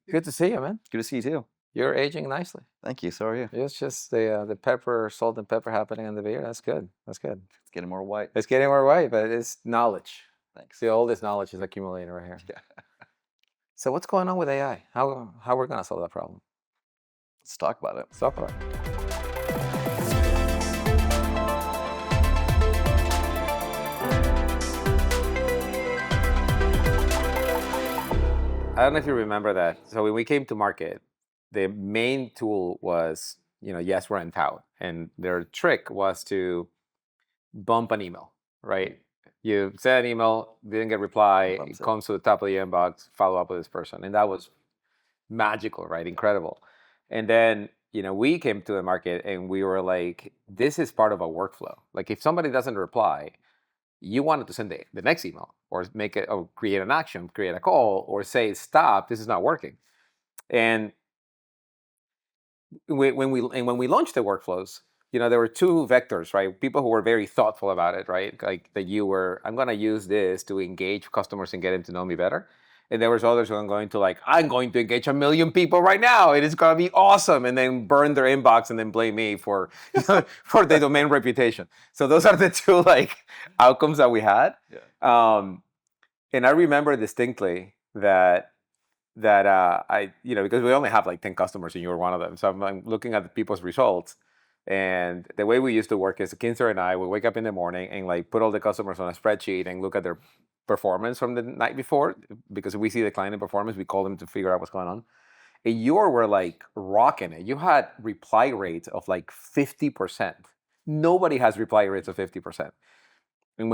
Good to see you, man. Good to see you too. You're aging nicely. Thank you. So are you? It's just the salt and pepper happening in the beard. That's good. That's good. It's getting more white. It's getting more white, but it's knowledge. Thanks. See, all this knowledge is accumulating right here. Yeah. So what's going on with AI? How we're gonna solve that problem? Let's talk about it. Let's talk about it. I don't know if you remember that. So when we came to market, the main tool was, yes, rent out. And their trick was to bump an email, right? You send an email, didn't get reply, Bumps it it. comes to the top of the inbox, follow up with this person. And that was magical, right? Incredible. And then, we came to the market and we were like, this is part of a workflow. Like if somebody doesn't reply, you wanted to send the next email or make it or create an action, create a call, or say stop, this is not working. And when we launched the workflows, there were two vectors, right? People who were very thoughtful about it, right? Like that I'm going to use this to engage customers and get them to know me better. And there was others who I'm going to engage 1 million people right now. It is going to be awesome, and then burn their inbox and then blame me for for the domain reputation. So those are the two outcomes that we had. Yeah. And I remember distinctly that because we only have like 10 customers and you were one of them. So I'm looking at the people's results. And the way we used to work is Kinzer and I would wake up in the morning and like put all the customers on a spreadsheet and look at their performance from the night before. Because if we see decline in performance, we call them to figure out what's going on. And you were like rocking it. You had reply rates of like 50%. Nobody has reply rates of 50%. And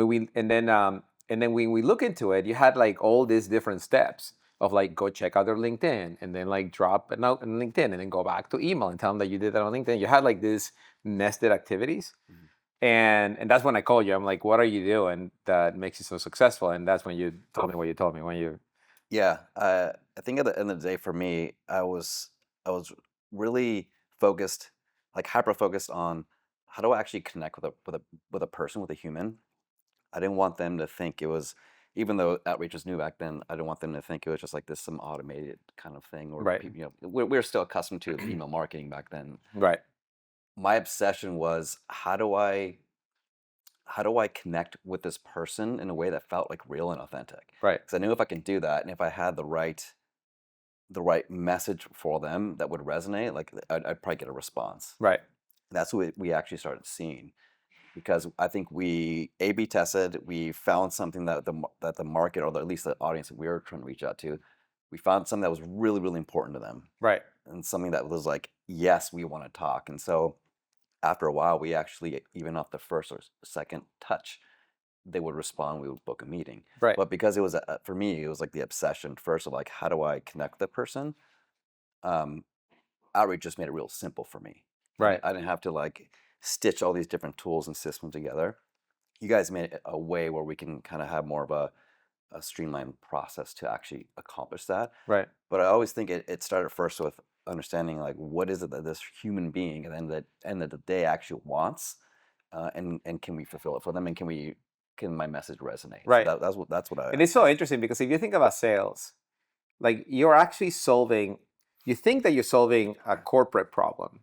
then when we look into it, you had like all these different steps of like go check out their LinkedIn and then like drop a note on LinkedIn and then go back to email and tell them that you did that on LinkedIn. You had like these nested activities. And that's when I called you. I'm like, what are you doing that makes you so successful? And that's when you told me what you told me when you. Yeah. I think at the end of the day, for me, I was really focused, like hyper focused on how do I actually connect with a person, with a human. I didn't want them to think it was, even though outreach was new back then, I didn't want them to think it was just like this some automated kind of thing. Or Right. we were still accustomed to email marketing back then. Right. My obsession was how do I connect with this person in a way that felt like real and authentic? Right. Because I knew if I can do that, and if I had the right message for them that would resonate, like I'd probably get a response. Right. That's what we actually started seeing, because I think we A/B tested. We found something that the market, or at least the audience that we were trying to reach out to, we found something that was really, really important to them, Right. and something that was like, yes, we want to talk. And so after a while, we actually, even off the first or second touch, they would respond. We would book a meeting. Right. But because it was for me, it was like the obsession first of like, how do I connect with the person? Outreach just made it real simple for me. Right. I didn't have to like stitch all these different tools and systems together. You guys made it a way where we can kind of have more of a streamlined process to actually accomplish that. Right. But I always think it started first with understanding like what is it that this human being at the end of the day actually wants, and can we fulfill it for them, and can my message resonate? Right. So that's what I. And it's so interesting because if you think about sales, like you're actually solving, you think that you're solving a corporate problem,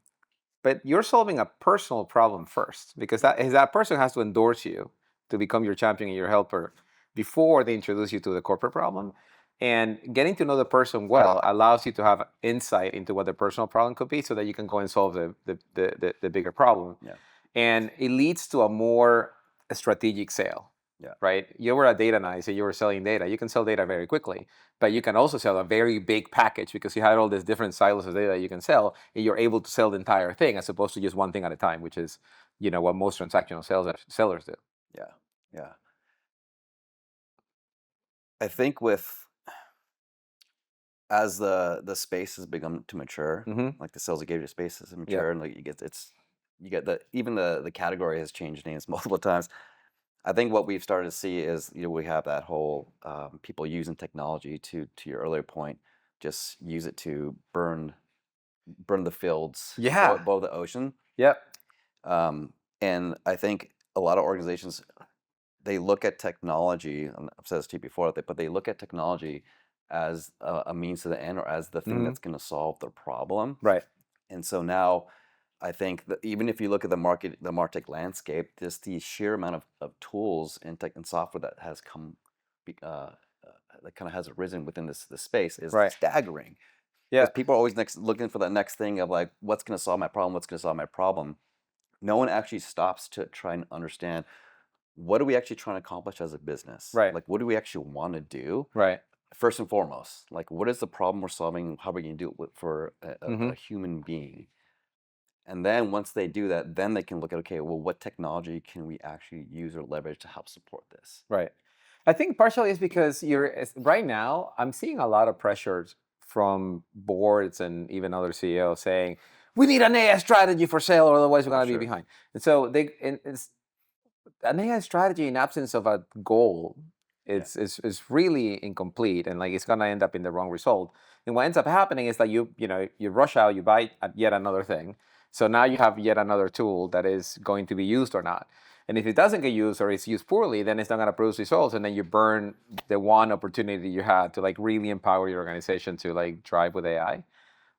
but you're solving a personal problem first, because that person has to endorse you to become your champion and your helper before they introduce you to the corporate problem. And getting to know the person well allows you to have insight into what their personal problem could be so that you can go and solve the bigger problem. Yeah. And it leads to a more strategic sale. Yeah. Right? You were a data analyst and you were selling data. You can sell data very quickly, but you can also sell a very big package because you had all these different silos of data you can sell, and you're able to sell the entire thing as opposed to just one thing at a time, which is, what most transactional sellers do. Yeah. Yeah. I think as the space has begun to mature, like the sales executive space has matured, and like you get even the category has changed names multiple times. I think what we've started to see is we have that whole people using technology to your earlier point, just use it to burn the fields, Yeah. above the ocean. Yep. And I think a lot of organizations, they look at technology, and I've said this to you before, but they look at technology as a means to the end or as the thing that's going to solve the problem. Right. And so now I think that even if you look at the MarTech landscape, just the sheer amount of tools and tech and software that has come, that kind of has arisen within this space is Right. staggering. Yeah. Because people are always looking for that next thing of like, what's going to solve my problem? What's going to solve my problem? No one actually stops to try and understand what are we actually trying to accomplish as a business? Right. Like, what do we actually want to do? Right. First and foremost, like, what is the problem we're solving? How are we going to do it for Mm-hmm. a human being? And then once they do that, then they can look at, okay, well, what technology can we actually use or leverage to help support this? Right. I think partially is because right now I'm seeing a lot of pressures from boards and even other CEOs saying we need an AI strategy for sale, or otherwise we're going to be Sure. behind. And so it's an AI strategy in absence of a goal. Is really incomplete, and like it's going to end up in the wrong result. And what ends up happening is that you rush out, you buy yet another thing. So now you have yet another tool that is going to be used or not. And if it doesn't get used or it's used poorly, then it's not going to produce results, and then you burn the one opportunity you had to like really empower your organization to like drive with AI.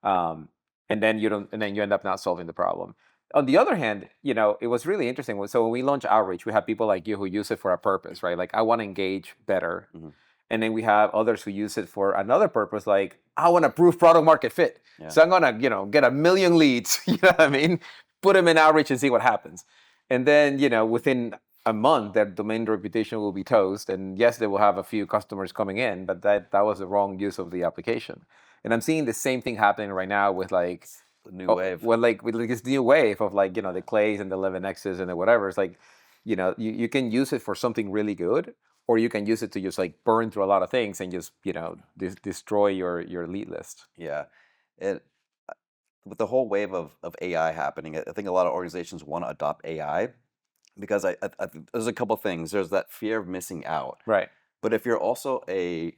Um, and then you don't, and then you end up not solving the problem. On the other hand, it was really interesting. So when we launch outreach, we have people like you who use it for a purpose, right? Like I want to engage better. Mhm. And then we have others who use it for another purpose, like I want to prove product market fit. Yeah. So I'm gonna, get 1 million leads, you know what I mean? Put them in outreach and see what happens. And then, within a month, their domain reputation will be toast. And yes, they will have a few customers coming in, but that was the wrong use of the application. And I'm seeing the same thing happening right now with like The new wave. well, like with this new wave of like the Clays and the 11Xs and the whatever. It's like, you can use it for something really good, or you can use it to just like burn through a lot of things and just destroy your lead list. Yeah. It with the whole wave of AI happening, I think a lot of organizations want to adopt AI because there's a couple things. There's that fear of missing out. Right. But if you're also a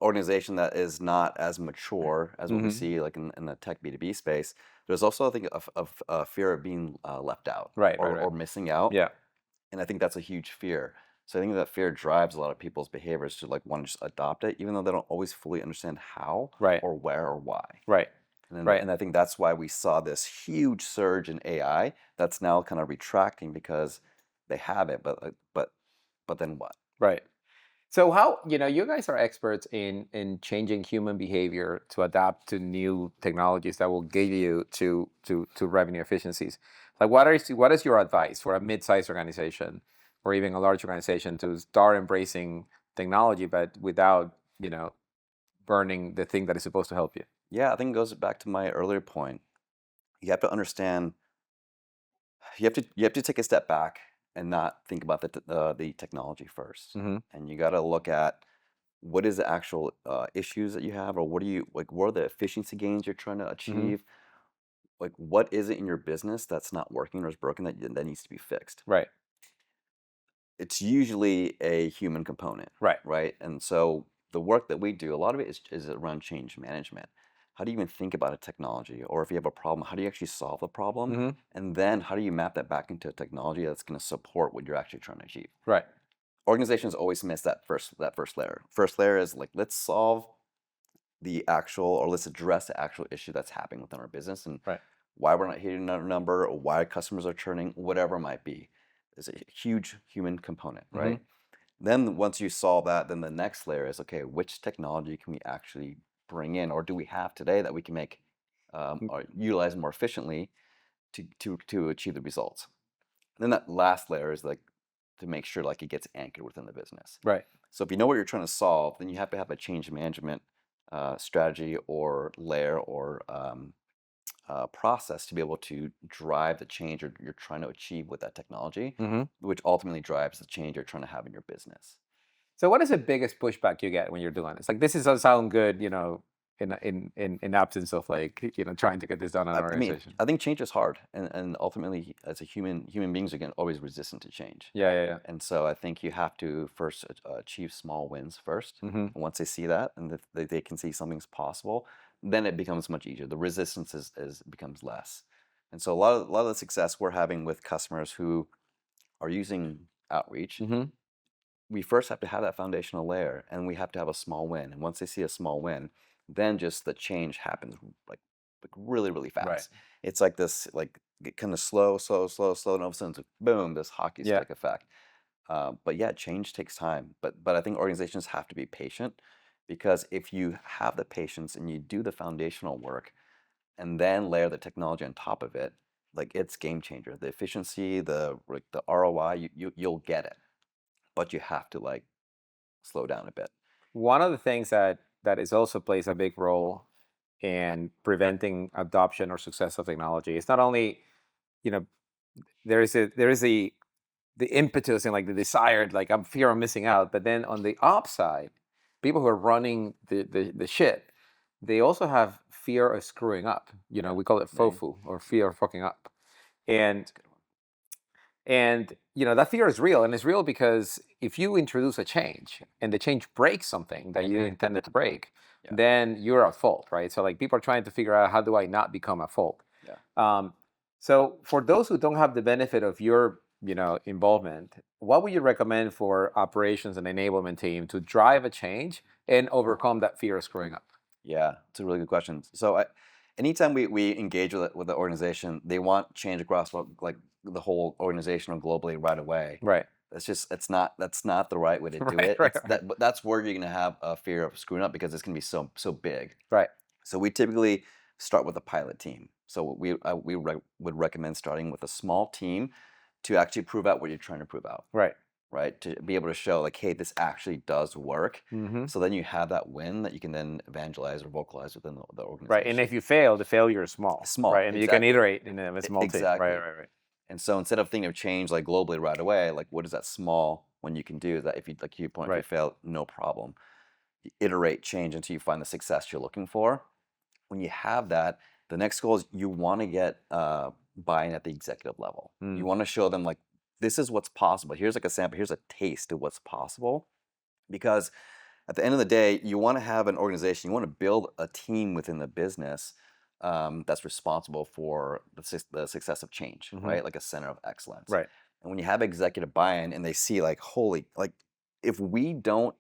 organization that is not as mature as what we see like in the tech B2B space, there's also I think a fear of being left out Right. or missing out. Yeah. And I think that's a huge fear. So I think that fear drives a lot of people's behaviors to like want to just adopt it, even though they don't always fully understand how Right. or where or why. Right. And then, Right. and I think that's why we saw this huge surge in AI that's now kind of retracting because they have it, but then what? Right. So how, you guys are experts in changing human behavior to adapt to new technologies that will give you to revenue efficiencies. Like what is your advice for a mid-sized organization or even a large organization to start embracing technology but without, burning the thing that is supposed to help you? Yeah, I think it goes back to my earlier point. You have to understand, you have to take a step back and not think about the technology first. Mm-hmm. And you got to look at what is the actual issues that you have, or what are the efficiency gains you're trying to achieve? Like, what is it in your business that's not working or is broken that needs to be fixed? Right. It's usually a human component, Right. right? And so the work that we do, a lot of it is around change management. How do you even think about a technology? Or if you have a problem, how do you actually solve the problem? Mm-hmm. And then how do you map that back into a technology that's going to support what you're actually trying to achieve? Right. Organizations always miss that first layer. First layer is like, let's solve the actual, or let's address the actual issue that's happening within our business and Right. why we're not hitting our number, or why customers are churning, whatever it might be. There's a huge human component, right? Then once you solve that, then the next layer is, okay, which technology can we actually bring in, or do we have today that we can make or utilize more efficiently to achieve the results? And then that last layer is like to make sure like it gets anchored within the business. Right. So if you know what you're trying to solve, then you have to have a change management strategy or layer or process to be able to drive the change you're trying to achieve with that technology, Mm-hmm. which ultimately drives the change you're trying to have in your business. So what is the biggest pushback you get when you're doing this? Like this doesn't sound good, in absence of like, trying to get this done in an I mean, organization. I think change is hard, and ultimately, as a human beings are always resistant to change. Yeah. And so I think you have to first achieve small wins first. Mm-hmm. And once they see that, and if they can see something's possible, then it becomes much easier. The resistance becomes less. And so a lot of the success we're having with customers who are using outreach Mm-hmm. we first have to have that foundational layer, and we have to have a small win. And once they see a small win, then just the change happens like really, really Right. fast. It's like this, like kind of slow, slow, slow, slow, and all of a sudden, it's like, boom, this hockey Yeah. stick effect. But yeah, change takes time. But I think organizations have to be patient, because if you have the patience and you do the foundational work and then layer the technology on top of it, like it's game changer. The efficiency, the ROI, you'll get it, but you have to like slow down a bit. One of the things that is also plays a big role in preventing adoption or success of technology is not only, you know, there is the impetus and like the desired, like I'm fear I'm missing out, but then on the ops side, people who are running the shit, they also have fear of screwing up. We call it Right. FOFU, or fear of fucking up. And That's a good one. that fear is real, and it's real because if you introduce a change and the change breaks something that you intended to break, Yeah. then you're at fault, right? So like people are trying to figure out, how do I not become at fault? Yeah. So for those who don't have the benefit of your involvement, what would you recommend for operations and enablement team to drive a change and overcome that fear of screwing up? Yeah, it's a really good question. So anytime we engage with the organization, they want change across like the whole organization or globally right away. Right. That's not the right way to do Right. it. Right. It's Right. but that's where you're gonna have a fear of screwing up, because it's gonna be so big. Right. So we typically start with a pilot team. So would recommend starting with a small team to actually prove out what you're trying to prove out, Right. right? To be able to show like, hey, this actually does work. Mm-hmm. So then you have that win that you can then evangelize or vocalize within the Right. And organization. if you fail, the failure is small, Small, right? And you can exactly. iterate in a small team. Right. Exactly. Right. Right. And so instead of thinking of change like globally right away, like what is that small when you can do that? If you, like you point, if you Right. fail, no problem. You iterate change until you find the success you're looking for. When you have that, the next goal is you want to get buy-in at the executive level. You want to show them like, this is what's possible. Here's like a sample. Here's a taste of what's possible. Because at the end of the day, you want to have an organization. You want to build a team within the business that's responsible for the success of change, Mm-hmm. right? Like a center of excellence. Right. And when you have executive buy-in and they see like, holy, like if we don't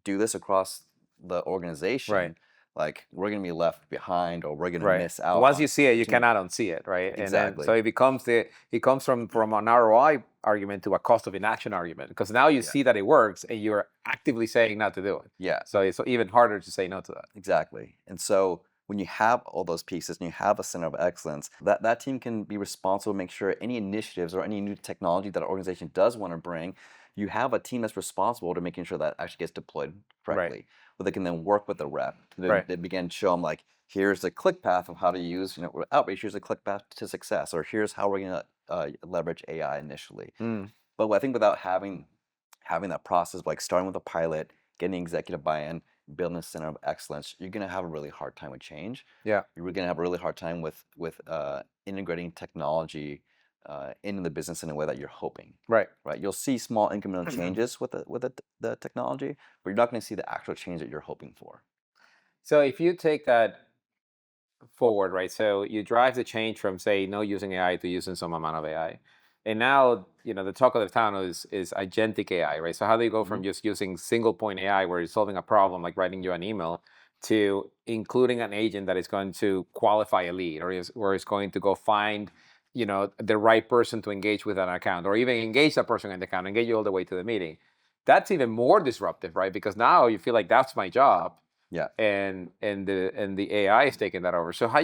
do this across the organization, Right. like we're gonna be left behind or we're gonna Right. miss out Once on you see it, you opportunity. cannot unsee it, right? And then so Exactly. it comes from an ROI argument to a cost of inaction argument, because now you Yeah. see that it works and you're actively saying not to do it. Yeah. So it's even harder to say no to that. Exactly. And so when you have all those pieces and you have a center of excellence, that team can be responsible to make sure any initiatives or any new technology that an organization does want to bring, you have a team that's responsible to making sure that actually gets deployed Right. correctly. Where they can then work with the rep. Right. They begin to show them like, here's the click path of how to use, outreach. Here's a click path to success, or here's how we're going to leverage AI initially. Mm. But I think without having that process, like starting with a pilot, getting executive buy-in, building a center of excellence, you're going to have a really hard time with change. Yeah. You're going to have a really hard time with integrating technology into the business in a way that you're hoping. Right. Right. You'll see small incremental changes with the technology, but you're not going to see the actual change that you're hoping for. So if you take that forward, right? So you drive the change from, say, no using AI to using some amount of AI. And now, the talk of the town is agentic AI, right? So how do you go Mm-hmm. from just using single point AI where you're solving a problem like writing you an email, to including an agent that is going to qualify a lead, or is going to go find the right person to engage with an account, or even engage that person in the account and get you all the way to the meeting? That's even more disruptive, right? Because now you feel like that's my job, Yeah. and the AI is taking that over. So how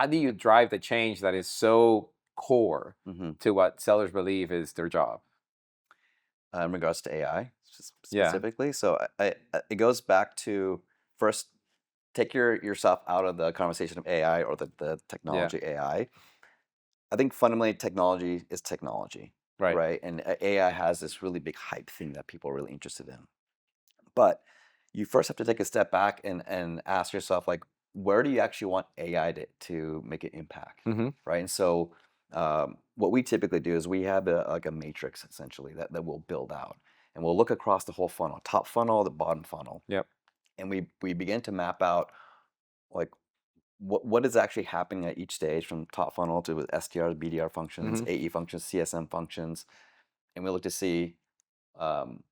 do you drive the change that is so core Mm-hmm. to what sellers believe is their job? In regards to AI Yeah. specifically, so it goes back to first take yourself out of the conversation of AI or the Yeah. technology AI. I think fundamentally technology is technology, Right. right? And AI has this really big hype thing that people are really interested in. But you first have to take a step back and ask yourself, like, where do you actually want AI to make an impact, Mm-hmm. right? And so what we typically do is we have like a matrix essentially that we'll build out. And we'll look across the whole funnel, top funnel, the bottom funnel. Yep. And we begin to map out like what is actually happening at each stage from top funnel to with SDR, BDR functions, Mm-hmm. AE functions, CSM functions, and we look to see um,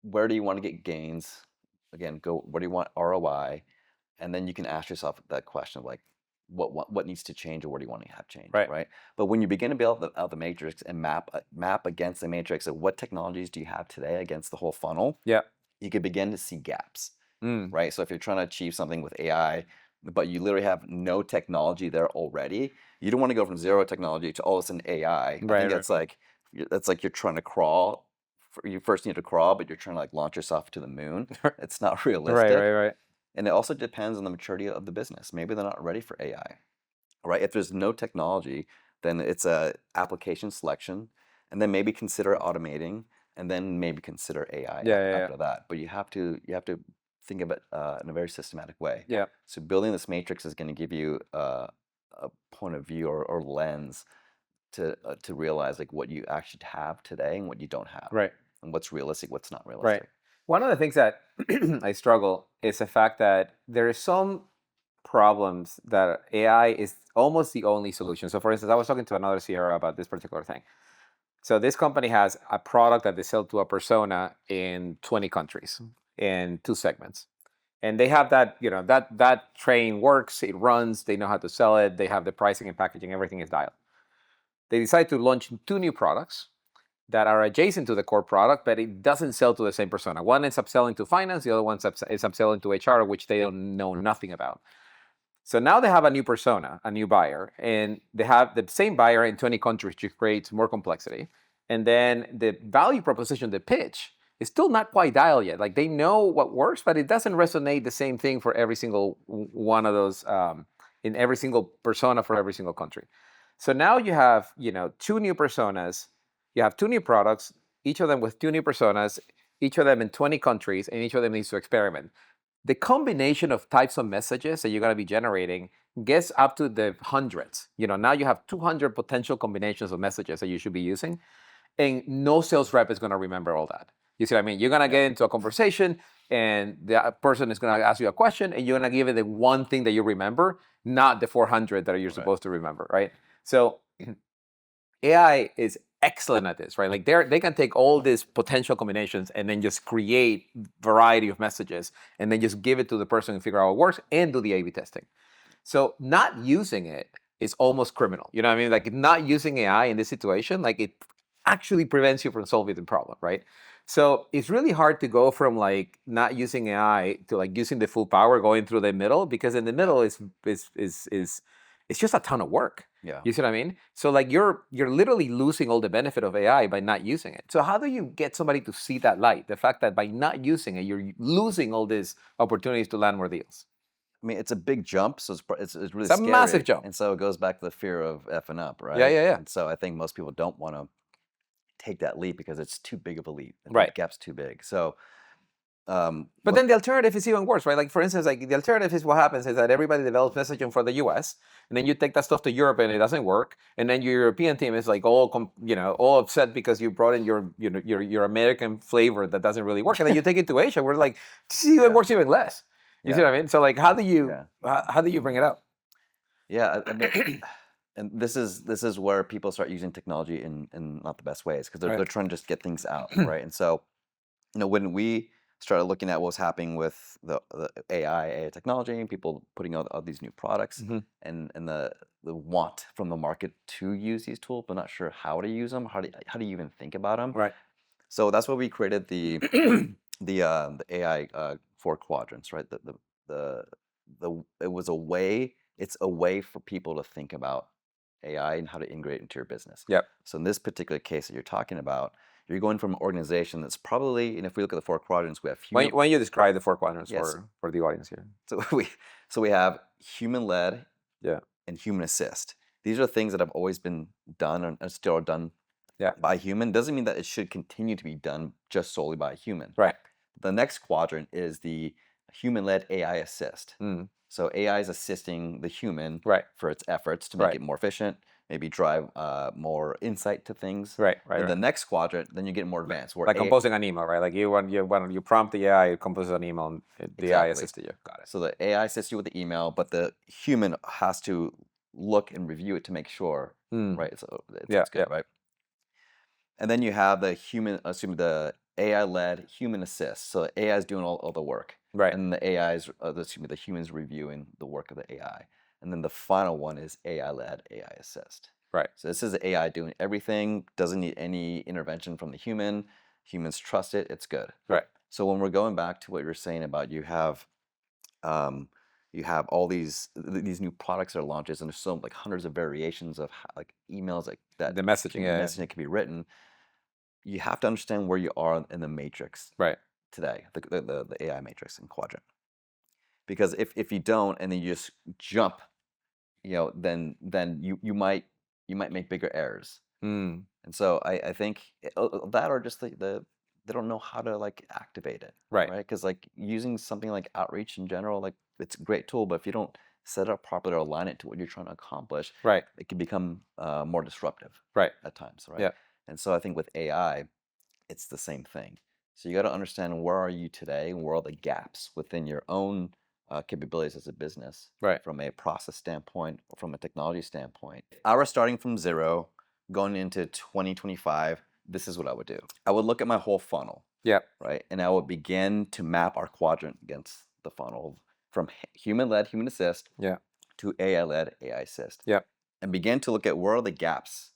where do you want to get gains? Again, go where do you want ROI? And then you can ask yourself that question of like, what needs to change, or what do you want to have change, Right. right? But when you begin to build out the matrix and map against the matrix of what technologies do you have today against the whole funnel, Yeah. you could begin to see gaps, Mm. right? So if you're trying to achieve something with AI, but you literally have no technology there already, you don't want to go from zero technology to all of a sudden AI. I Right, think right. that's like you're trying to crawl. You first need to crawl, but you're trying to like launch yourself to the moon. It's not Right, realistic. right. And it also depends on the maturity of the business. Maybe they're not ready for AI, right? If there's no technology, then it's a application selection, and then maybe consider automating, and then maybe consider AI Yeah. after that. But you have to think of it in a very systematic way. Yeah. So building this matrix is going to give you a point of view or lens to realize like what you actually have today and what you don't have, Right. and what's realistic, what's not Right. realistic. One of the things that I struggle is the fact that there is some problems that AI is almost the only solution. So, for instance, I was talking to another CRO about this particular thing. So, this company has a product that they sell to a persona in 20 countries in 2 segments. And they have that, that train works, it runs, they know how to sell it, they have the pricing and packaging, everything is dialed. They decide to launch 2 new products that are adjacent to the core product, but it doesn't sell to the same persona. One ends up selling to finance, the other one is upselling to HR, which they don't know nothing about. So now they have a new persona, a new buyer, and they have the same buyer in 20 countries, which creates more complexity. And then the value proposition, the pitch, is still not quite dialed yet. Like they know what works, but it doesn't resonate the same thing for every single one of those, in every single persona for every single country. So now you have, 2 new personas, you have 2 new products, each of them with 2 new personas, each of them in 20 countries, and each of them needs to experiment. The combination of types of messages that you're going to be generating gets up to the hundreds. Now you have 200 potential combinations of messages that you should be using, and no sales rep is going to remember all that. You see what I mean? You're going to get into a conversation, and the person is going to ask you a question, and you're going to give it the one thing that you remember, not the 400 that you're supposed to remember, right? So AI is excellent at this, right? Like they can take all these potential combinations and then just create variety of messages and then just give it to the person and figure out what works and do the A/B testing. So not using it is almost criminal. You know what I mean? Like not using AI in this situation, like it actually prevents you from solving the problem, right? So it's really hard to go from like not using AI to like using the full power, going through the middle, because in the middle is it's just a ton of work. Yeah. You see what I mean? So like you're literally losing all the benefit of AI by not using it. So how do you get somebody to see that light? The fact that by not using it, you're losing all these opportunities to land more deals. I mean, it's a big jump, so it's really It's a scary. massive jump. And so it goes back to the fear of effing up, right? Yeah. And so I think most people don't want to take that leap because it's too big of a leap. Right. The gap's too big. So, but then the alternative is even worse, right? Like for instance, like the alternative is what happens is that everybody develops messaging for the US, and then you take that stuff to Europe and it doesn't work, and then your European team is like all upset because you brought in your American flavor that doesn't really work, and then you take it to Asia, where like it works even less. You see what I mean? So like, how do you bring it up? Yeah, I mean, and this is where people start using technology in not the best ways because they're trying to just get things out, right? And so, when we started looking at what was happening with the AI technology and people putting out all these new products and the want from the market to use these tools, but not sure how to use them. How do you even think about them? Right. So that's why we created the AI 4 quadrants, right? It was a way. It's a way for people to think about AI and how to integrate it into your business. Yep. So in this particular case that you're talking about, you're going from an organization that's probably, and if we look at the 4 quadrants, we have Why don't you describe the 4 quadrants for the audience here? So we have human-led Yeah. and human assist. These are things that have always been done and still are done by a human. Doesn't mean that it should continue to be done just solely by a human. Right. The next quadrant is the human-led AI assist. So AI is assisting the human for its efforts to make it more efficient, maybe drive more insight to things. Right. And the next quadrant, then you get more advanced. Like composing an email, right? Like you prompt the AI, it composes an email, and the AI assists you. Got it. So the AI assists you with the email, but the human has to look and review it to make sure, right? So it's good, right? And then you have the human, the AI-led human assist. So AI is doing all the work. Right. And the AI is, the humans reviewing the work of the AI. And then the final one is AI-led AI assist. Right. So this is AI doing everything, doesn't need any intervention from the human. Humans trust it, it's good. Right. So when we're going back to what you're saying about you have all these new products that are launches, and there's so like hundreds of variations of like emails like that The messaging, messaging can be written. You have to understand where you are in the matrix right today, the AI matrix and quadrant. Because if you don't, and then you just jump, then you might make bigger errors. mm. And so I think that, or just they don't know how to like activate it, Right. Because like using something like outreach in general, like it's a great tool, but if you don't set it up properly or align it to what you're trying to accomplish, Right. it can become more disruptive, Right. at times, right? Yeah. And so I think with AI, it's the same thing. So you got to understand, where are you today, and where are the gaps within your own capabilities as a business, Right. from a process standpoint or from a technology standpoint. If I were starting from zero, going into 2025, this is what I would do. I would look at my whole funnel. Yeah. Right. And I would begin to map our quadrant against the funnel from human-led human assist, Yeah. to AI-led AI assist. Yeah. And begin to look at where are the gaps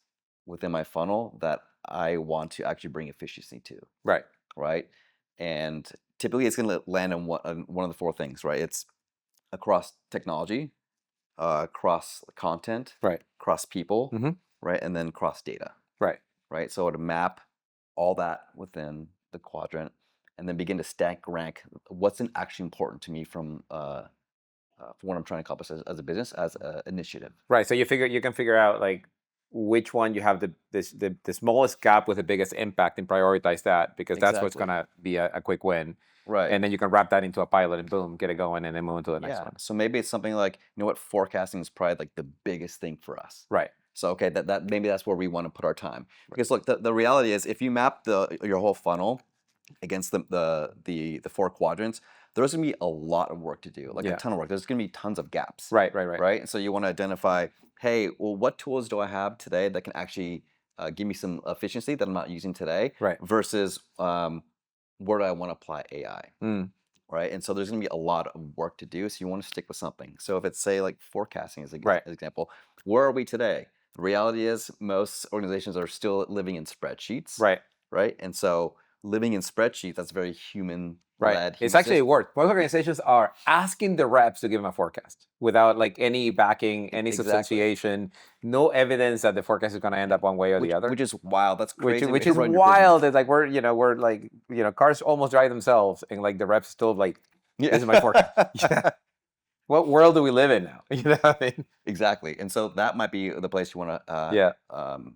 within my funnel that I want to actually bring efficiency to. Right. Right. And typically it's going to land on one of the four things, right? It's across technology, across content, Right. across people, Mm-hmm. right? And then cross data. Right. Right. So to map all that within the quadrant, and then begin to stack rank what's actually important to me from what I'm trying to accomplish as a business, as an initiative. Right. So you can figure out like which one you have the smallest gap with the biggest impact, and prioritize that, because that's what's Exactly. gonna be a quick win. Right. And then you can wrap that into a pilot and boom, get it going, and then move into the next Yeah. one. So maybe it's something like, what, forecasting is probably like the biggest thing for us. Right. So okay, that maybe that's where we want to put our time. Because look, the reality is, if you map your whole funnel against the four quadrants, there's gonna be a lot of work to do, like a ton of work. There's gonna be tons of gaps. Right. Right. And so you want to identify, hey, well, what tools do I have today that can actually give me some efficiency that I'm not using today? Right. Versus where do I want to apply AI? Mm. Right. And so there's going to be a lot of work to do. So you want to stick with something. So if it's, say, like forecasting as an example, where are we today? The reality is, most organizations are still living in spreadsheets. Right. Right. And so living in spreadsheets, that's very human. Right. It's actually work. Most organizations are asking the reps to give them a forecast without like any backing, any substantiation, no evidence that the forecast is going to end up one way or the other. Which is wild. That's crazy. Which is wild. It's like we're like, cars almost drive themselves, and like the reps still like, this is my forecast. Yeah. What world do we live in now? You know what I mean? Exactly. And so that might be the place you want to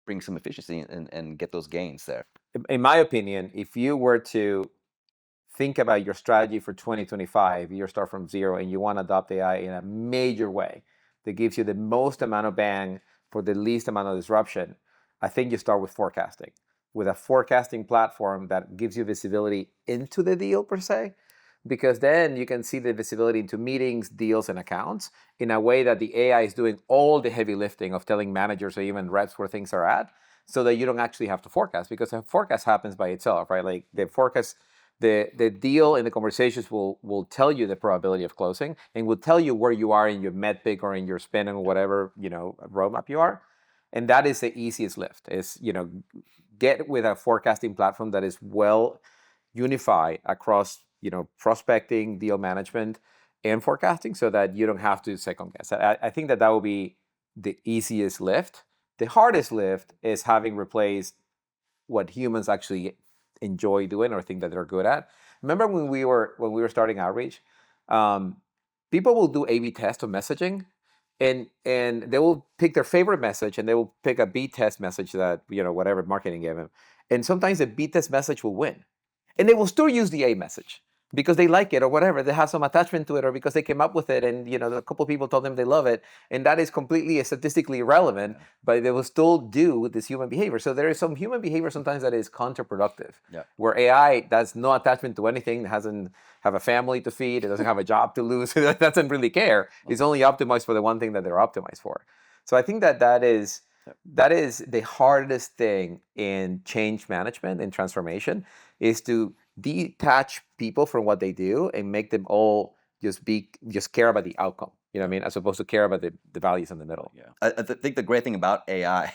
bring some efficiency and get those gains there. In my opinion, if you were to think about your strategy for 2025, you start from zero and you want to adopt AI in a major way that gives you the most amount of bang for the least amount of disruption, I think you start with forecasting. With a forecasting platform that gives you visibility into the deal per se, because then you can see the visibility into meetings, deals, and accounts in a way that the AI is doing all the heavy lifting of telling managers or even reps where things are at, so that you don't actually have to forecast, because a forecast happens by itself, right? Like the forecast, the deal and the conversations will tell you the probability of closing, and will tell you where you are in your metric or in your spend or whatever roadmap you are. And that is the easiest lift, is get with a forecasting platform that is well unified across prospecting, deal management, and forecasting, so that you don't have to second guess. I think that will be the easiest lift. The hardest lift is having replaced what humans actually enjoy doing or think that they're good at. Remember when we were starting outreach, people will do A/B test of messaging, and they will pick their favorite message, and they will pick a B test message that whatever marketing gave them, and sometimes the B test message will win, and they will still use the A message because they like it or whatever, they have some attachment to it, or because they came up with it, and a couple of people told them they love it, and that is completely statistically irrelevant, but they will still do this human behavior. So there is some human behavior sometimes that is counterproductive, where AI does no attachment to anything, doesn't have a family to feed, it doesn't have a job to lose, it doesn't really care. It's only optimized for the one thing that they're optimized for. So I think that is That is the hardest thing in change management and transformation, is to detach people from what they do and make them all just care about the outcome. You know what I mean? As opposed to care about the values in the middle. Yeah, I think the great thing about AI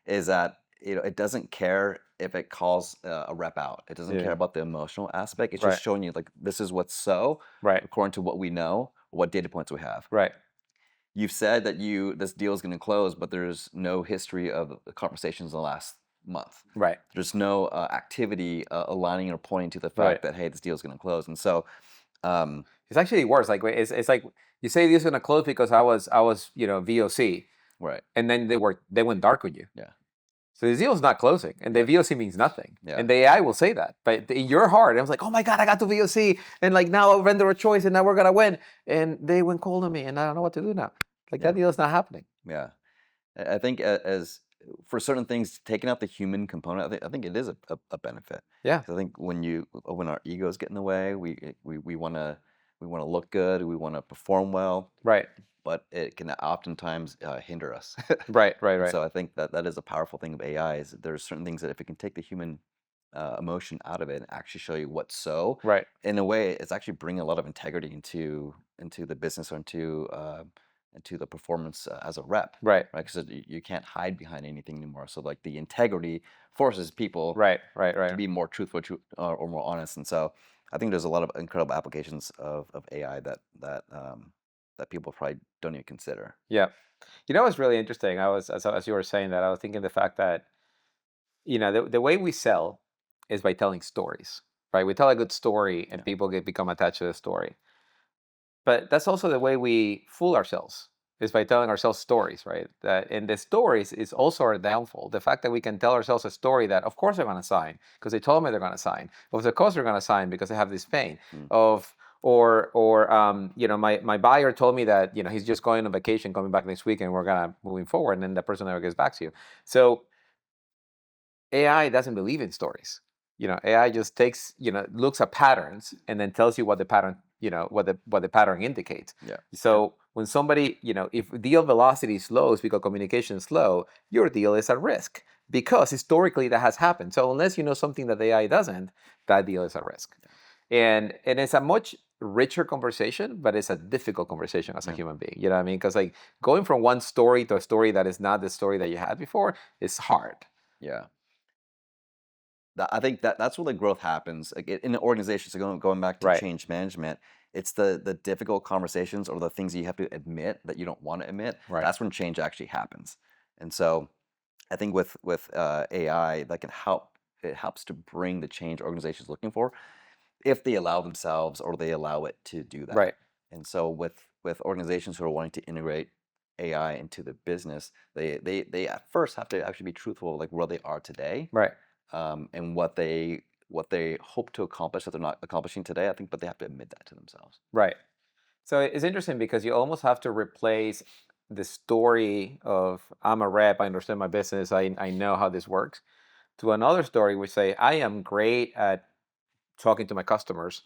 is that it doesn't care if it calls a rep out. It doesn't care about the emotional aspect. It's just showing you like this is what's so according to what we know, what data points we have. Right. You've said that this deal is going to close, but there's no history of the conversations in the last month. Right. There's no activity aligning or pointing to the fact that, hey, this deal is going to close. And so it's actually worse. Like it's like you say this is going to close because I was VOC, right, and then they went dark on you. Yeah. So the deal is not closing, and the VOC means nothing. Yeah. And the AI will say that, but in your heart, I was like, oh my god, I got the VOC, and like now I'll render a choice, and now we're gonna win. And they went cold on me, and I don't know what to do now. Like that deal is not happening. Yeah, I think as for certain things, taking out the human component, I think it is a benefit. Yeah. I think when our egos get in the way, we want to look good, we want to perform well. Right. But it can oftentimes hinder us. Right. So I think that is a powerful thing of AI is that there's certain things that if it can take the human emotion out of it and actually show you what's so. Right. In a way, it's actually bringing a lot of integrity into the business or into the performance as a rep. Right. Because you can't hide behind anything anymore. So like the integrity forces people Right. to be more truthful or more honest. And so I think there's a lot of incredible applications of AI that people probably don't even consider. Yeah. You know what's really interesting? I was as you were saying that, I was thinking the fact that the way we sell is by telling stories, right? We tell a good story, and people become attached to the story. But that's also the way we fool ourselves, is by telling ourselves stories, right? And the stories is also our downfall. The fact that we can tell ourselves a story that, of course, they're going to sign because they told me they're going to sign. Of course, they're going to sign because they have this pain. My buyer told me that he's just going on vacation, coming back next week, and we're gonna moving forward. And then the person never gets back to you. So AI doesn't believe in stories. AI just looks at patterns and then tells you what the pattern, what the pattern indicates. Yeah. So when somebody, if deal velocity slows because communication is slow, your deal is at risk because historically that has happened. So unless you know something that AI doesn't, that deal is at risk. And it's a much richer conversation, but it's a difficult conversation as a human being. You know what I mean? Because like going from one story to a story that is not the story that you had before is hard. Yeah. I think that's where the growth happens. Like in the organization, so going back to change management, it's the difficult conversations or the things you have to admit that you don't want to admit. That's when change actually happens. And so I think with AI, that can help. It helps to bring the change organizations looking for, if they allow themselves or they allow it to do that. Right. And so with organizations who are wanting to integrate AI into the business, they at first have to actually be truthful, like where they are today. Right. And what they hope to accomplish that they're not accomplishing today, I think, but they have to admit that to themselves. Right. So it's interesting because you almost have to replace the story of I'm a rep, I understand my business, I know how this works, to another story which say I am great at talking to my customers,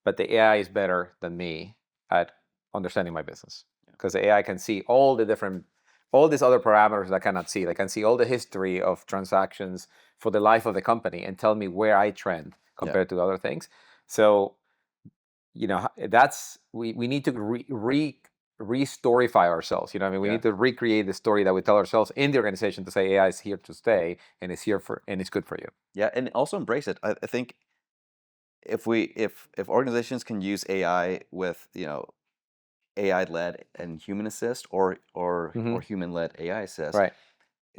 but the AI is better than me at understanding my business. Because the AI can see all these other parameters that I cannot see. They can see all the history of transactions for the life of the company and tell me where I trend compared to other things. So, that's we need to re-storyfy ourselves. You know what I mean? We need to recreate the story that we tell ourselves in the organization to say AI is here to stay and it's good for you. Yeah, and also embrace it. I think if organizations can use AI with AI led and human assist or human led AI assist, Right.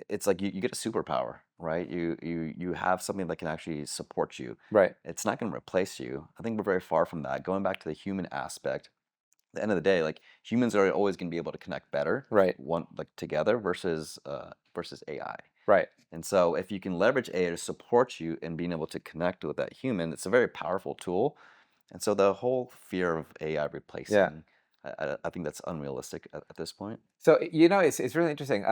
it's like you get a superpower, right? You have something that can actually support you. Right. It's not going to replace you. I think we're very far from that. Going back to the human aspect, at the end of the day, like humans are always going to be able to connect better, Right. together versus AI. Right. And so if you can leverage AI to support you in being able to connect with that human, it's a very powerful tool. And so the whole fear of AI replacing, I think that's unrealistic at this point. So it's really interesting.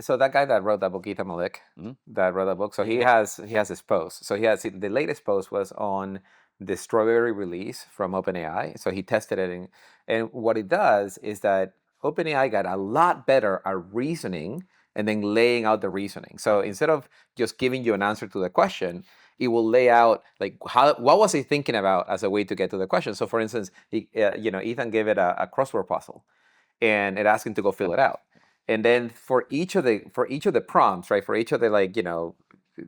So that guy that wrote that book, Gita Malik, that wrote that book. So he has his post. So the latest post was on the strawberry release from OpenAI. So he tested it, and what it does is that OpenAI got a lot better at reasoning and then laying out the reasoning. So instead of just giving you an answer to the question, it will lay out like what was he thinking about as a way to get to the question. So for instance, Ethan gave it a crossword puzzle, and it asked him to go fill it out. And then for each of the prompts, right? For each of the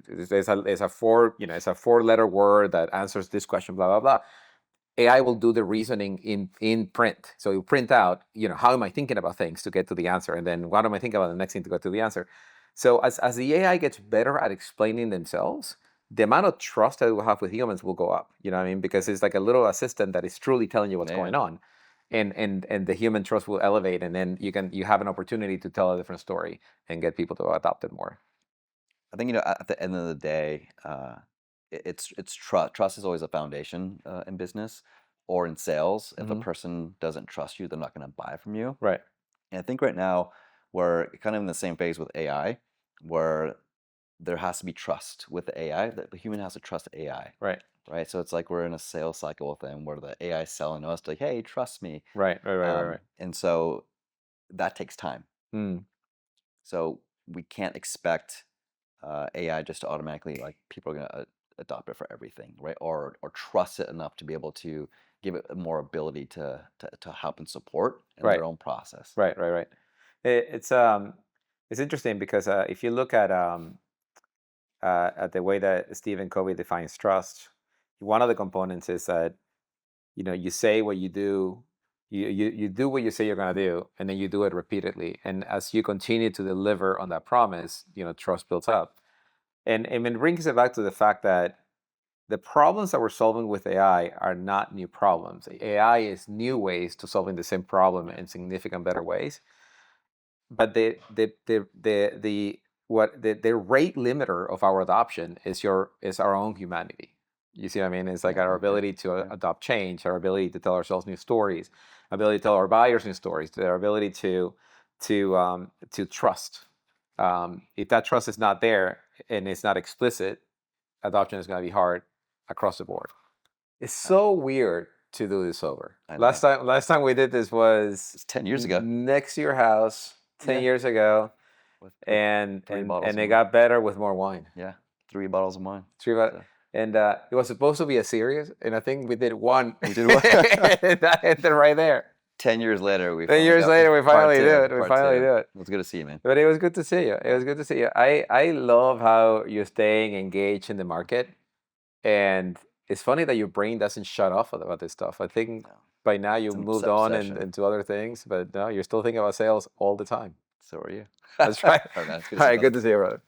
there's a 4-letter word that answers this question, blah blah blah. AI will do the reasoning in print. So you print out, how am I thinking about things to get to the answer, and then what am I thinking about the next thing to get to the answer. So as the AI gets better at explaining themselves, the amount of trust that we'll have with humans will go up. You know what I mean? Because it's like a little assistant that is truly telling you what's going on, and the human trust will elevate, and then you have an opportunity to tell a different story and get people to adopt it more. I think at the end of the day, it's trust. Trust is always a foundation in business or in sales. If a person doesn't trust you, they're not going to buy from you. Right. And I think right now we're kind of in the same phase with AI, where there has to be trust with the AI. That the human has to trust AI. Right. Right. So it's like we're in a sales cycle with them where the AI is selling us like, hey, trust me. Right. Right. And so that takes time. Mm. So we can't expect AI just to automatically, like, people are gonna adopt it for everything, right? Or trust it enough to be able to give it more ability to help and support in Right. their own process. Right. It's interesting because if you look at the way that Stephen Covey defines trust, one of the components is that you say what you do, you do what you say you're going to do, and then you do it repeatedly. And as you continue to deliver on that promise, trust builds up. And it brings it back to the fact that the problems that we're solving with AI are not new problems. AI is new ways to solving the same problem in significant better ways. But the rate limiter of our adoption is our own humanity. You see what I mean? It's like our ability to adopt change, our ability to tell ourselves new stories, ability to tell our buyers new stories, our ability to trust. If that trust is not there and it's not explicit, adoption is going to be hard across the board. It's so weird to do this over. Last time we did this was It's 10 years ago. Next to your house, 10 years ago, with and three bottles it of got better with more wine. Yeah, 3 bottles of wine. And it was supposed to be a series, and I think we did one. We did one. And that ended right there. 10 years later, we 10 years later, we finally do it. We finally do it. It was good to see you, man. But it was good to see you. It was good to see you. I love how you're staying engaged in the market, and it's funny that your brain doesn't shut off about this stuff. I think by now you've moved on into other things, but no, you're still thinking about sales all the time. So are you. That's right. All right, All right, good to see you, brother.